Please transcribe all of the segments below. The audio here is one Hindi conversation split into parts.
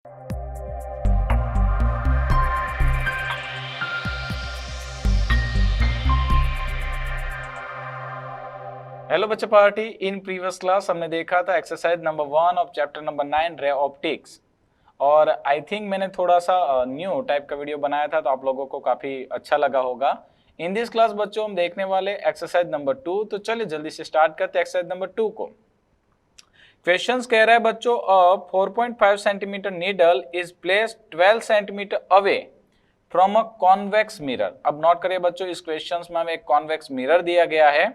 हेलो बच्चे पार्टी। इन प्रीवियस क्लास हमने देखा था exercise number 1 of chapter number 9 ray optics, और आई थिंक मैंने थोड़ा सा न्यू टाइप का वीडियो बनाया था तो आप लोगों को काफी अच्छा लगा होगा। इन दिस क्लास बच्चों हम देखने वाले एक्सरसाइज नंबर 2। तो चलिए जल्दी से स्टार्ट करते हैं एक्सरसाइज नंबर 2 को। क्वेश्चंस कह रहा है बच्चों, 4.5 centimetre needle is placed 12 centimetre away from a convex mirror. अब नोट करिए बच्चों, इस क्वेश्चंस में हमें एक कॉन्वेक्स मिरर दिया गया है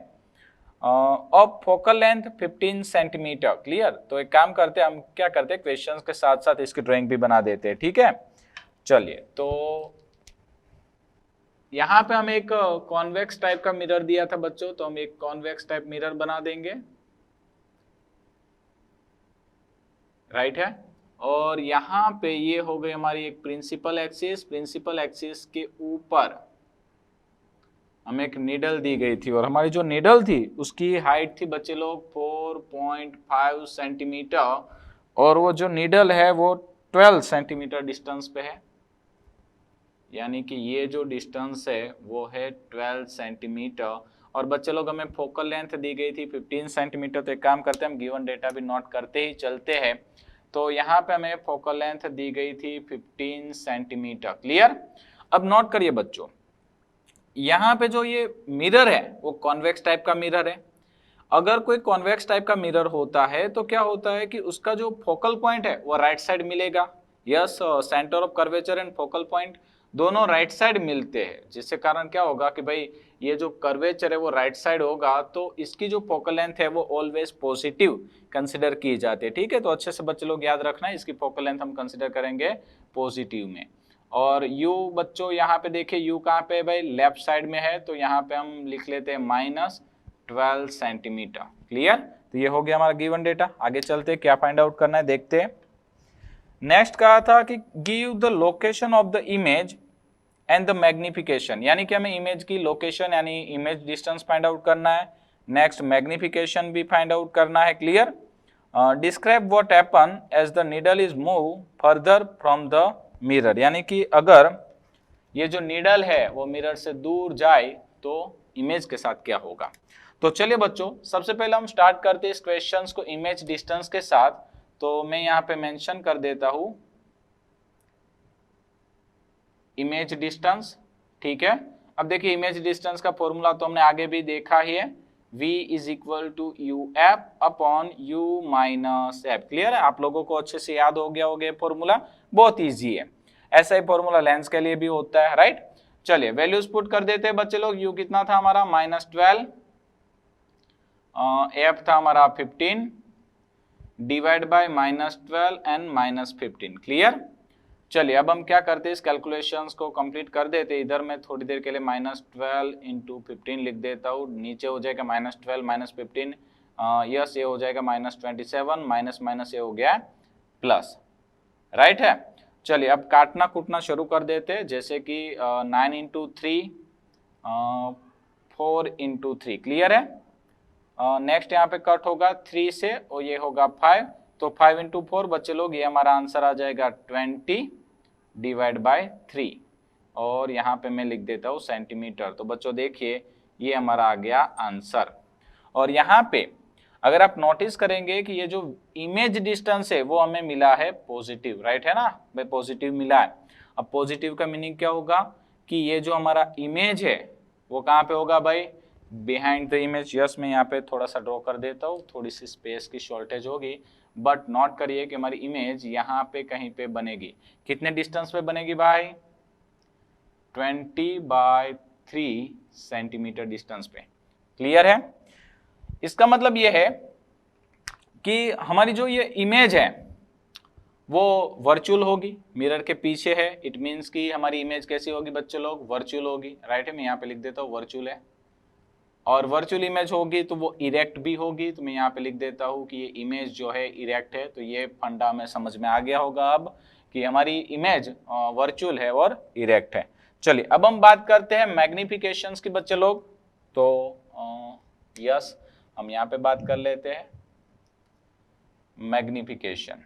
of focal length 15 centimetre. Clear. तो एक काम करते हैं, हम क्या करते हैं, क्वेश्चंस के साथ साथ इसकी ड्राइंग भी बना देते हैं। ठीक है, चलिए। तो यहां पे हम एक कॉन्वेक्स टाइप का मिरर दिया था बच्चों, तो हम एक कॉन्वेक्स टाइप मिरर बना देंगे। राइट है। और यहां पे ये हो गई हमारी एक प्रिंसिपल एक्सिस। प्रिंसिपल एक्सिस के ऊपर हमें एक नीडल दी गई थी, और हमारी जो नीडल थी उसकी हाइट थी बच्चे लोग 4.5 सेंटीमीटर, और वो जो नीडल है वो 12 सेंटीमीटर डिस्टेंस पे है। यानी कि ये जो डिस्टेंस है वो है 12 सेंटीमीटर। और बच्चे लोग हमें फोकल लेंथ दी गई थी 15 सेंटीमीटर। तो एक काम करते हैं, हम गिवन डेटा भी नोट करते ही चलते हैं। तो यहाँ पे हमें फोकल लेंथ दी गई थी 15 सेंटीमीटर। क्लियर। अब नोट करिए बच्चों, यहाँ पे जो ये मिरर है वो कॉन्वेक्स टाइप का मिरर है। अगर कोई कॉन्वेक्स टाइप का मिरर होता है तो क्या होता है कि उसका जो फोकल पॉइंट है वो राइट साइड मिलेगा। Yes, centre of curvature and focal point दोनों राइट साइड मिलते हैं, जिससे कारण क्या होगा कि भाई ये जो कर्वेचर है वो राइट साइड होगा, तो इसकी जो फोकल लेंथ है वो ऑलवेज पॉजिटिव कंसिडर की जाती है। ठीक है, तो अच्छे से बच्चे लोग याद रखना है, इसकी फोकल लेंथ हम कंसिडर करेंगे पॉजिटिव में। और u बच्चों यहाँ पे देखिए, u कहाँ पे है भाई, लेफ्ट साइड में है, तो यहाँ पे हम लिख लेते हैं -12 सेंटीमीटर। क्लियर। तो ये हो गया हमारा गिवन डेटा। आगे चलते हैं, क्या फाइंड आउट करना है देखते हैं। नेक्स्ट कहा था कि give the location of the image and the magnification, यानी कि हमें इमेज की लोकेशन यानी इमेज डिस्टेंस फाइंड आउट करना है। नेक्स्ट मैग्निफिकेशन भी फाइंड आउट करना है। Clear. Describe what happen as the needle is move further from the mirror, यानी कि अगर ये जो नीडल है वो मिरर से दूर जाए तो इमेज के साथ क्या होगा। तो चलिए बच्चों, सबसे पहले हम स्टार्ट करते हैं इस क्वेश्चंस को इमेज डिस्टेंस के साथ। तो मैं यहाँ पे मेंशन कर देता हूं इमेज डिस्टेंस। ठीक है। अब देखिए, इमेज डिस्टेंस का फॉर्मूला तो हमने आगे भी देखा ही है, v is equal to u f upon u minus f. Clear है, आप लोगों को अच्छे से याद हो गया होगा फॉर्मूला, बहुत ईजी है। ऐसा ही फॉर्मूला लेंस के लिए भी होता है। राइट। चलिए वैल्यूज पुट कर देते हैं बच्चे लोग। u कितना था हमारा -12, एफ था हमारा 15 डिवाइड बाय -12 एंड -15। क्लियर। चलिए अब हम क्या करते हैं, इस कैलकुलेशंस को कंप्लीट कर देते हैं। इधर मैं थोड़ी देर के लिए -12 इंटू 15 लिख देता हूँ, नीचे हो जाएगा -12 -15, यस ये हो जाएगा -27, माइनस माइनस ये हो गया प्लस। राइट है। चलिए अब काटना कूटना शुरू कर देते हैं, जैसे कि 9 इंटू 3, 4 इंटू 3। क्लियर है। नेक्स्ट यहाँ पे कट होगा 3 से, और ये होगा 5, तो 5 इंटू 4 बच्चे लोग, ये हमारा आंसर आ जाएगा 20 डिवाइड बाय 3, और यहाँ पे मैं लिख देता हूँ सेंटीमीटर। तो बच्चों देखिए, ये हमारा आ गया आंसर। और यहाँ पे अगर आप नोटिस करेंगे कि ये जो इमेज डिस्टेंस है वो हमें मिला है पॉजिटिव। राइट है ना भाई, पॉजिटिव मिला है। अब पॉजिटिव का मीनिंग क्या होगा कि ये जो हमारा इमेज है वो कहाँ पे होगा भाई, बिहाइंड द इमेज। यस, मैं यहाँ पे थोड़ा सा ड्रॉ कर देता हूँ, थोड़ी सी स्पेस की शॉर्टेज होगी, बट नोट करिए कि हमारी इमेज यहाँ पे कहीं पे बनेगी। कितने डिस्टेंस पे बनेगी भाई, 20/3 सेंटीमीटर डिस्टेंस पे। क्लियर है। इसका मतलब ये है कि हमारी जो ये इमेज है वो वर्चुअल होगी, मिरर के पीछे है। इट मीन्स कि हमारी इमेज कैसी होगी बच्चे लोग, वर्चुअल होगी। राइट है, मैं यहाँ पे लिख देता हूँ वर्चुअल है। और वर्चुअल इमेज होगी तो वो इरेक्ट भी होगी, तो मैं यहाँ पे लिख देता हूँ कि ये इमेज जो है इरेक्ट है। तो ये फंडा में समझ में आ गया होगा अब कि हमारी इमेज वर्चुअल है और इरेक्ट है। चलिए अब हम बात करते हैं मैग्निफिकेशंस की बच्चे लोग। तो यस, हम यहाँ पे बात कर लेते हैं मैग्निफिकेशन।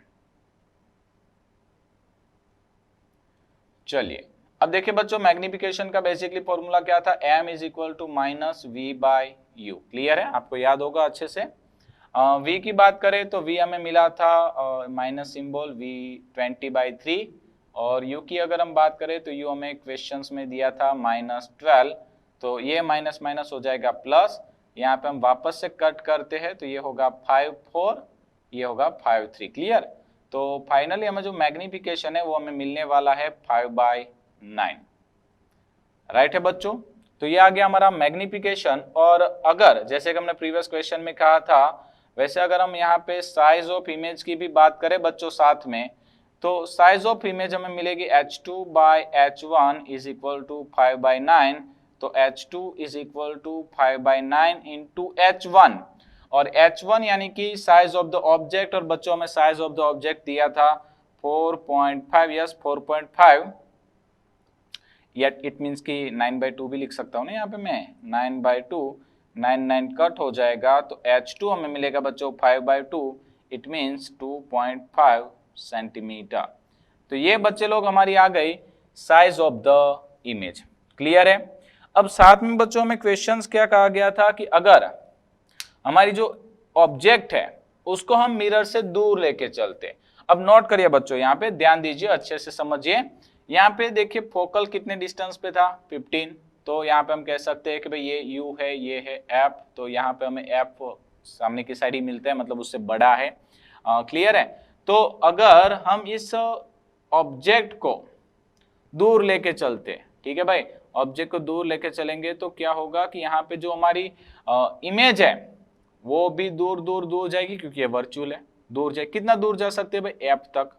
चलिए अब देखिए बच्चों, मैग्निफिकेशन का बेसिकली फॉर्मूला क्या था, m is equal to minus v by u. Clear है, आपको याद होगा अच्छे से। v की बात करें तो v हमें मिला था माइनस सिंबल v 20/3, और u की अगर हम बात करें तो u हमें क्वेश्चंस में दिया था -12, तो ये माइनस माइनस हो जाएगा प्लस, यहाँ पे हम वापस से कट करते हैं तो ये होगा 5/4, ये होगा 5/3। क्लियर, तो फाइनली हमें जो मैग्निफिकेशन है वो हमें मिलने वाला है 5/9। राइट है बच्चों, तो ये आ गया हमारा मैग्निफिकेशन। और अगर जैसे कि हमने प्रीवियस क्वेश्चन में कहा था, वैसे अगर हम यहाँ पे साइज ऑफ इमेज की भी बात करें बच्चों साथ में, तो साइज ऑफ इमेज हमें मिलेगी h2/h1 इज इक्वल टू 5/9, तो h2 is equal to 5/9 into h1, और h1 यानी कि साइज ऑफ द ऑब्जेक्ट, और बच्चों हमें साइज ऑफ द ऑब्जेक्ट दिया था 4.5, यस 4.5, यट इट मीन्स कि 9/2 भी लिख सकता हूँ ना यहाँ पे मैं, 9/2, 9 कट हो जाएगा, तो h2 हमें मिलेगा बच्चों 5/2, इट मीन्स 2.5 सेंटीमीटर। तो ये बच्चे लोग हमारी आ गई size of the image. Clear है, अब साथ में बच्चों में क्वेश्चंस क्या कहा गया था कि अगर हमारी जो ऑब्जेक्ट है उसको हम मिरर से दूर लेके चलते। अब नोट करिए बच्चों, यहाँ पे ध्यान दीजिए, अच्छे से समझिए। यहाँ पे देखिए फोकल कितने डिस्टेंस पे था, 15, तो यहाँ पे हम कह सकते हैं कि भाई ये u है, ये है f, तो यहाँ पे हमें f सामने की साइड ही मिलता है, मतलब उससे बड़ा है। क्लियर है, तो अगर हम इस ऑब्जेक्ट को दूर लेके चलते, ठीक है भाई, ऑब्जेक्ट को दूर लेके चलेंगे तो क्या होगा कि यहाँ पे जो हमारी इमेज है वो भी दूर दूर दूर जाएगी, क्योंकि ये वर्चुअल है, दूर जाए, कितना दूर जा सकते हैं भाई, f तक।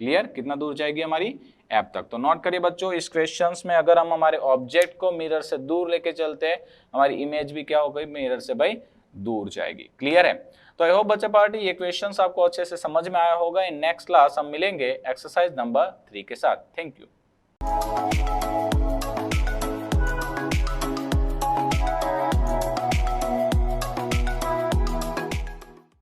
क्लियर, कितना दूर जाएगी हमारी, f तक। तो नोट करिए बच्चों, इस क्वेश्चंस में अगर हम हमारे ऑब्जेक्ट को मिरर से दूर लेके चलते हैं, हमारी इमेज भी क्या हो गई, मिरर से भाई दूर जाएगी। क्लियर है, तो आई होप बच्चा पार्टी ये क्वेश्चंस आपको अच्छे से समझ में आया होगा। इन नेक्स्ट क्लास हम मिलेंगे एक्सरसाइज नंबर 3 के साथ। Thank you.